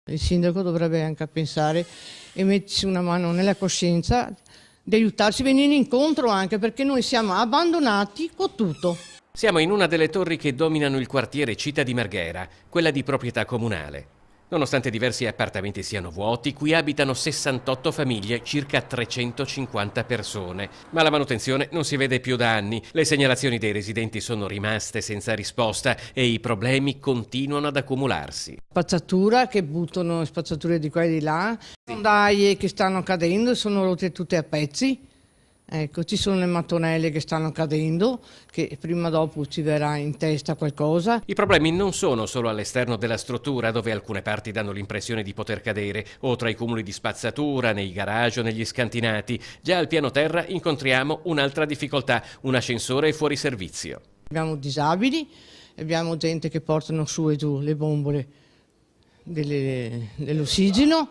Il sindaco dovrebbe anche pensare e mettersi una mano nella coscienza di aiutarci, venire incontro anche perché noi siamo abbandonati con tutto. Siamo in una delle torri che dominano il quartiere Città di Marghera, quella di proprietà comunale. Nonostante diversi appartamenti siano vuoti, qui abitano 68 famiglie, circa 350 persone. Ma la manutenzione non si vede più da anni. Le segnalazioni dei residenti sono rimaste senza risposta e i problemi continuano ad accumularsi. Spazzatura che buttano spazzature di qua e di là, sondaie che stanno cadendo, sono rotte tutte a pezzi. Ecco, ci sono le mattonelle che stanno cadendo, che prima o dopo ci verrà in testa qualcosa. I problemi non sono solo all'esterno della struttura, dove alcune parti danno l'impressione di poter cadere, o tra i cumuli di spazzatura, nei garage o negli scantinati. Già al piano terra incontriamo un'altra difficoltà, un ascensore fuori servizio. Abbiamo disabili, abbiamo gente che portano su e giù le bombole dell'ossigeno,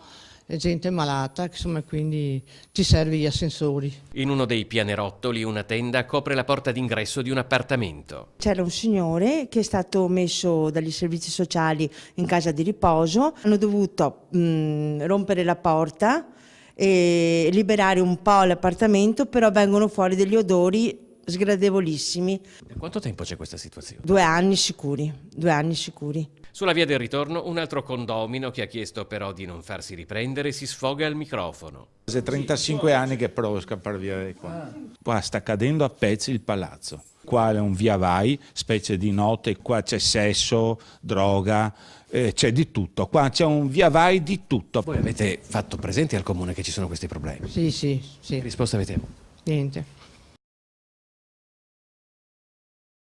e gente malata, insomma, quindi ci serve gli ascensori. In uno dei pianerottoli una tenda copre la porta d'ingresso di un appartamento. C'era un signore che è stato messo dagli servizi sociali in casa di riposo, hanno dovuto rompere la porta e liberare un po' l'appartamento, però vengono fuori degli odori sgradevolissimi. Da quanto tempo c'è questa situazione? 2 anni sicuri, 2 anni sicuri. Sulla via del ritorno un altro condomino che ha chiesto però di non farsi riprendere si sfoga al microfono. È 35 anni che provo a scappare via di qua. Qua sta cadendo a pezzi il palazzo. Qua è un via vai, specie di notte, qua c'è sesso, droga, c'è di tutto. Qua c'è un via vai di tutto. Voi avete fatto presente al comune che ci sono questi problemi? Sì. Che risposta avete? Niente.